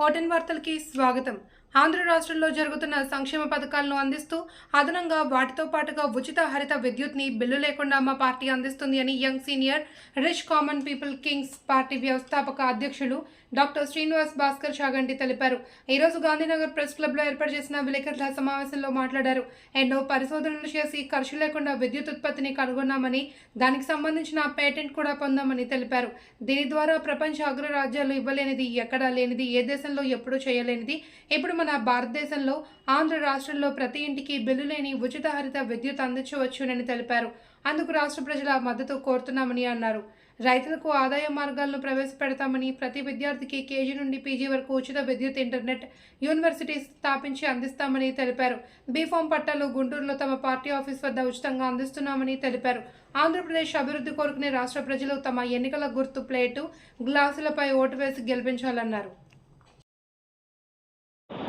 ఓటెన్ వార్తలకి స్వాగతం. ఆంధ్ర రాష్ట్రంలో జరుగుతున్న సంక్షేమ పథకాలను అందిస్తూ అదనంగా వాటితో పాటుగా ఉచిత హరిత విద్యుత్ని బిల్లు లేకుండా మా పార్టీ అందిస్తుంది అని young senior rich common people Kings party వ్యవస్థాపక అధ్యక్షులు డాక్టర్ శ్రీనివాస్ భాస్కర్ చాగంటి తెలిపారు. ఈరోజు గాంధీనగర్ ప్రెస్ క్లబ్లో ఏర్పాటు చేసిన విలేకరుల సమావేశంలో మాట్లాడారు. ఎన్నో పరిశోధనలు చేసి ఖర్చు లేకుండా విద్యుత్ ఉత్పత్తిని కనుగొన్నామని, దానికి సంబంధించిన పేటెంట్ కూడా పొందామని తెలిపారు. దీని ద్వారా ప్రపంచ అగ్రరాజ్యాలు ఇవ్వలేనిది, ఎక్కడా లేనిది, ఏ దేశంలో ఎప్పుడూ చేయలేనిది ఇప్పుడు మన భారతదేశంలో ఆంధ్ర రాష్ట్రంలో ప్రతి ఇంటికి బిల్లు లేని ఉచిత హరిత విద్యుత్ అందించవచ్చునని తెలిపారు. అందుకు రాష్ట్ర ప్రజల మద్దతు కోరుతున్నామని అన్నారు. రైతులకు ఆదాయ మార్గాలను ప్రవేశపెడతామని, ప్రతి విద్యార్థికి కేజీ నుండి పీజీ వరకు ఉచిత విద్యుత్, ఇంటర్నెట్, యూనివర్సిటీ స్థాపించి అందిస్తామని తెలిపారు. బీఫామ్ పట్టాలు గుంటూరులో తమ పార్టీ ఆఫీస్ వద్ద ఉచితంగా అందిస్తున్నామని తెలిపారు. ఆంధ్రప్రదేశ్ అభివృద్ధి కోరుకునే రాష్ట్ర ప్రజలు తమ ఎన్నికల గుర్తు ప్లేటు, గ్లాసులపై ఓటు వేసి గెలిపించాలన్నారు.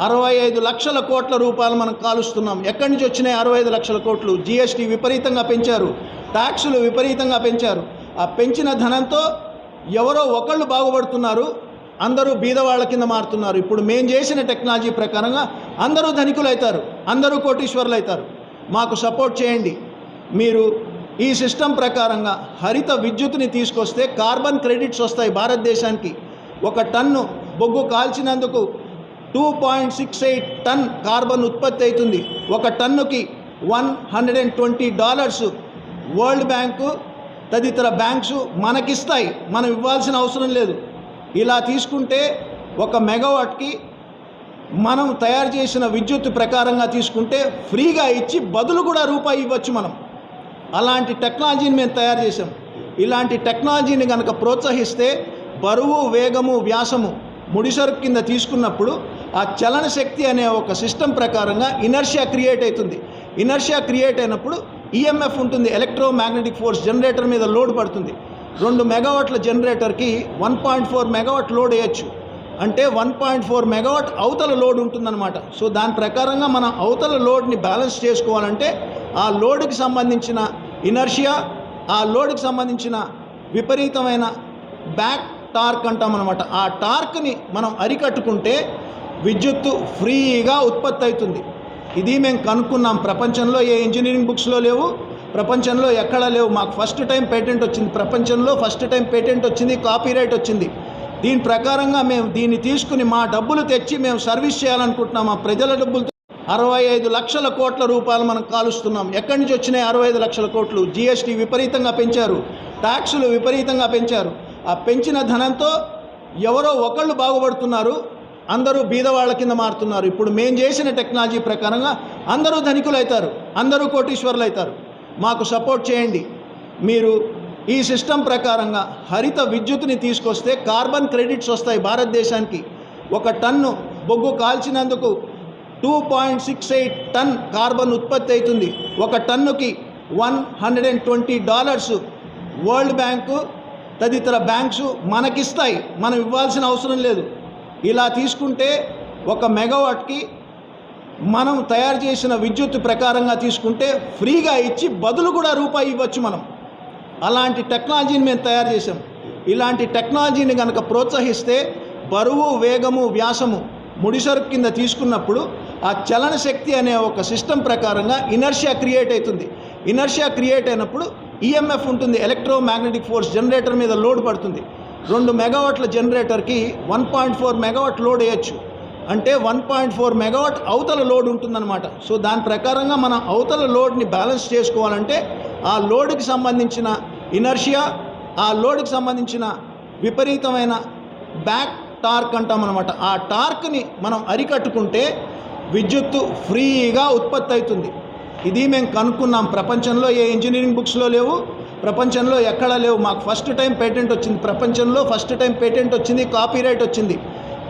65 లక్షల కోట్ల రూపాయలు మనం కాలుస్తున్నాం. ఎక్కడి నుంచి వచ్చినాయి 65 లక్షల కోట్లు? జీఎస్టీ విపరీతంగా పెంచారు, ట్యాక్సులు విపరీతంగా పెంచారు. ఆ పెంచిన ధనంతో ఎవరో ఒకళ్ళు బాగుపడుతున్నారు, అందరూ బీదవాళ్ళ కింద మారుతున్నారు. ఇప్పుడు మేము చేసిన టెక్నాలజీ ప్రకారంగా అందరూ ధనికులు అవుతారు, అందరూ కోటీశ్వరులు అవుతారు. మాకు సపోర్ట్ చేయండి. మీరు ఈ సిస్టమ్ ప్రకారంగా హరిత విద్యుత్ని తీసుకొస్తే కార్బన్ క్రెడిట్స్ వస్తాయి భారతదేశానికి. 1 టన్ను బొగ్గు కాల్చినందుకు 2.68 టన్ కార్బన్ ఉత్పత్తి అవుతుంది. 1 టన్నుకి $120 వరల్డ్ బ్యాంకు తదితర బ్యాంక్స్ మనకిస్తాయి, మనం ఇవ్వాల్సిన అవసరం లేదు. ఇలా తీసుకుంటే 1 మెగావాట్కి మనం తయారు చేసిన విద్యుత్ ప్రకారంగా తీసుకుంటే ఫ్రీగా ఇచ్చి బదులు కూడా రూపాయి ఇవ్వచ్చు మనం. అలాంటి టెక్నాలజీని మేము తయారు చేసాం. ఇలాంటి టెక్నాలజీని కనుక ప్రోత్సహిస్తే బరువు, వేగము, వ్యాసము ముడిసరుకు కింద తీసుకున్నప్పుడు ఆ చలన శక్తి అనే ఒక సిస్టమ్ ప్రకారంగా ఇనర్షియా క్రియేట్ అవుతుంది. ఇనర్షియా క్రియేట్ అయినప్పుడు ఈఎంఎఫ్ ఉంటుంది, ఎలక్ట్రోమాగ్నెటిక్ ఫోర్స్ జనరేటర్ మీద లోడ్ పడుతుంది. 2 మెగావాట్ల జనరేటర్కి 1.4 మెగావాట్ లోడ్ వేయచ్చు. అంటే 1.4 మెగావాట్ అవతల లోడ్ ఉంటుందన్నమాట. సో దాని ప్రకారంగా మనం అవతల లోడ్ని బ్యాలెన్స్ చేసుకోవాలంటే ఆ లోడ్కి సంబంధించిన ఇనర్షియా, ఆ లోడ్కి సంబంధించిన విపరీతమైన బ్యాక్ టార్క్ అంటామన్నమాట. ఆ టార్క్ని మనం అరికట్టుకుంటే విద్యుత్తు ఫ్రీగా ఉత్పత్తి అవుతుంది. ఇది మేము కనుక్కున్నాం. ప్రపంచంలో ఏ ఇంజనీరింగ్ బుక్స్లో లేవు, ప్రపంచంలో ఎక్కడా లేవు. మాకు ఫస్ట్ టైం పేటెంట్ వచ్చింది, ప్రపంచంలో ఫస్ట్ టైం పేటెంట్ వచ్చింది, కాపీరైట్ వచ్చింది. దీని ప్రకారంగా మేము దీన్ని తీసుకుని మా డబ్బులు తెచ్చి మేము సర్వీస్ చేయాలనుకుంటున్నాం. మా ప్రజల డబ్బులతో 65 లక్షల కోట్ల రూపాయలు మనం కాలుస్తున్నాం. ఎక్కడి నుంచి వచ్చినాయి 65 లక్షల కోట్లు? జీఎస్టీ విపరీతంగా పెంచారు, ట్యాక్సులు విపరీతంగా పెంచారు. ఆ పెంచిన ధనంతో ఎవరో ఒకళ్ళు బాగుపడుతున్నారు, అందరూ బీదవాళ్ళ కింద మారుతున్నారు. ఇప్పుడు మేము చేసిన టెక్నాలజీ ప్రకారంగా అందరూ ధనికులు అవుతారు, అందరూ కోటీశ్వరులు అవుతారు. మాకు సపోర్ట్ చేయండి. మీరు ఈ సిస్టమ్ ప్రకారంగా హరిత విద్యుత్ని తీసుకొస్తే కార్బన్ క్రెడిట్స్ వస్తాయి భారతదేశానికి. 1 టన్ను బొగ్గు కాల్చినందుకు 2.68 టన్ కార్బన్ ఉత్పత్తి అవుతుంది. 1 టన్నుకి $120 వరల్డ్ బ్యాంకు తదితర బ్యాంక్స్ మనకిస్తాయి, మనం ఇవ్వాల్సిన అవసరం లేదు. ఇలా తీసుకుంటే 1 మెగావాట్కి మనం తయారు చేసిన విద్యుత్ ప్రకారంగా తీసుకుంటే ఫ్రీగా ఇచ్చి బదులు కూడా రూపాయి ఇవ్వచ్చు మనం. అలాంటి టెక్నాలజీని మేము తయారు చేసాం. ఇలాంటి టెక్నాలజీని కనుక ప్రోత్సహిస్తే బరువు, వేగము, వ్యాసము ముడిసరుకు కింద తీసుకున్నప్పుడు ఆ చలన శక్తి అనే ఒక సిస్టమ్ ప్రకారంగా ఇనర్షియా క్రియేట్ అవుతుంది. ఇనర్షియా క్రియేట్ అయినప్పుడు ఈఎంఎఫ్ ఉంటుంది, ఎలక్ట్రోమాగ్నెటిక్ ఫోర్స్ జనరేటర్ మీద లోడ్ పడుతుంది. 2 మెగావాట్ల జనరేటర్కి 1.4 మెగావాట్ లోడ్ వేయచ్చు. అంటే 1.4 మెగావాట్ అవతల లోడ్ ఉంటుందన్నమాట. సో దాని ప్రకారంగా మనం అవతల లోడ్ని బ్యాలెన్స్ చేసుకోవాలంటే ఆ లోడ్కి సంబంధించిన ఇనర్షియా, ఆ లోడ్కి సంబంధించిన విపరీతమైన బ్యాక్ టార్క్ అంటామన్నమాట. ఆ టార్క్ని మనం అరికట్టుకుంటే విద్యుత్తు ఫ్రీగా ఉత్పత్తి అవుతుంది. ఇది మేము కనుక్కున్నాం. ప్రపంచంలో ఏ ఇంజనీరింగ్ బుక్స్లో లేవు, ప్రపంచంలో ఎక్కడా లేవు. మాకు ఫస్ట్ టైం పేటెంట్ వచ్చింది, ప్రపంచంలో ఫస్ట్ టైం పేటెంట్ వచ్చింది, కాపీరైట్ వచ్చింది.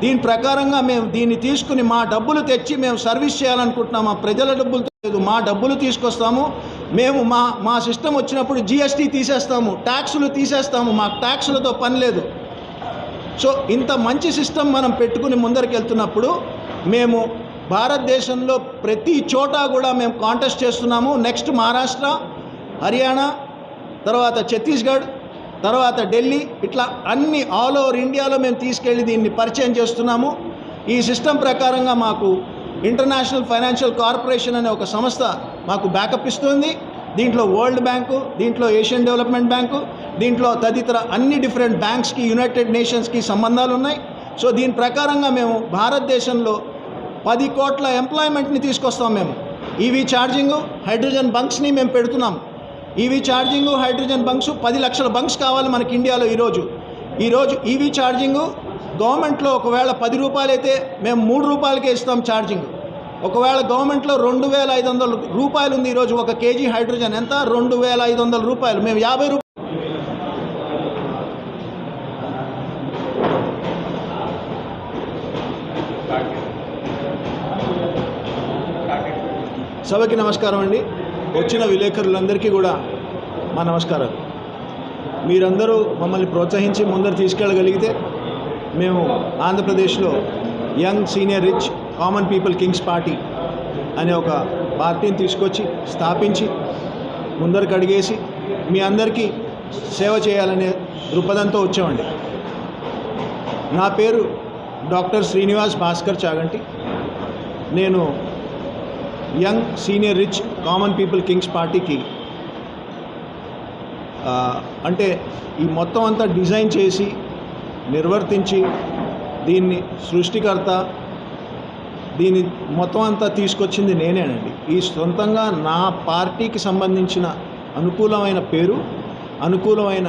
దీని ప్రకారంగా మేము దీన్ని తీసుకుని మా డబ్బులు తెచ్చి మేము సర్వీస్ చేయాలనుకుంటున్నాం. మా ప్రజల డబ్బులతో లేదు, మా డబ్బులు తీసుకొస్తాము. మేము మా సిస్టమ్ వచ్చినప్పుడు జీఎస్టీ తీసేస్తాము, ట్యాక్సులు తీసేస్తాము. మాకు ట్యాక్సులతో పని లేదు. సో ఇంత మంచి సిస్టమ్ మనం పెట్టుకుని ముందరికి వెళ్తున్నప్పుడు మేము భారతదేశంలో ప్రతి చోట కూడా మేము కాంటెస్ట్ చేస్తున్నాము. నెక్స్ట్ మహారాష్ట్ర, హర్యానా, తర్వాత ఛత్తీస్గఢ్, తర్వాత ఢిల్లీ, ఇట్లా అన్ని ఆల్ ఓవర్ ఇండియాలో మేము తీసుకెళ్ళి దీన్ని పరిచయం చేస్తున్నాము. ఈ సిస్టమ్ ప్రకారంగా మాకు ఇంటర్నేషనల్ ఫైనాన్షియల్ కార్పొరేషన్ అనే ఒక సంస్థ మాకు బ్యాకప్ ఇస్తుంది. దీంట్లో వరల్డ్ బ్యాంకు, దీంట్లో ఏషియన్ డెవలప్మెంట్ బ్యాంకు, దీంట్లో తదితర అన్ని డిఫరెంట్ బ్యాంక్స్కి, యునైటెడ్ నేషన్స్కి సంబంధాలు ఉన్నాయి. సో దీని ప్రకారంగా మేము భారతదేశంలో 10 కోట్ల ఎంప్లాయ్మెంట్ని తీసుకొస్తాం. మేము ఈవీ ఛార్జింగు, హైడ్రోజన్ బంక్స్ని మేము పెడుతున్నాం. ఈవీ ఛార్జింగు, హైడ్రోజన్ బంక్స్ 10 లక్షల బంక్స్ కావాలి మనకి ఇండియాలో ఈరోజు ఈవీ ఛార్జింగు గవర్నమెంట్లో ఒకవేళ 10 రూపాయలు అయితే మేము 3 రూపాయలకే ఇస్తాం ఛార్జింగ్. ఒకవేళ గవర్నమెంట్లో 2500 రూపాయలు ఉంది ఈరోజు ఒక కేజీ హైడ్రోజన్. ఎంత? 2500 రూపాయలు. మేము 50 రూపాయలు. సభకి నమస్కారం అండి. వచ్చిన విలేకరులందరికీ కూడా మా నమస్కారాలు. మీరందరూ మమ్మల్ని ప్రోత్సహించి ముందరు తీసుకెళ్ళగలిగితే మేము ఆంధ్రప్రదేశ్లో young senior rich common people Kings party అనే ఒక పార్టీని తీసుకొచ్చి స్థాపించి ముందరికి అడిగేసి మీ అందరికీ సేవ చేయాలనే దృక్పథంతో వచ్చామండి. నా పేరు డాక్టర్ శ్రీనివాస్ భాస్కర్ చాగంటి. నేను young senior rich common people Kings పార్టీకి అంటే ఈ మొత్తం అంతా డిజైన్ చేసి నిర్వర్తించి దీన్ని సృష్టికర్త, దీన్ని మొత్తం అంతా తీసుకొచ్చింది నేనేనండి. ఈ సొంతంగా నా పార్టీకి సంబంధించిన అనుకూలమైన పేరు, అనుకూలమైన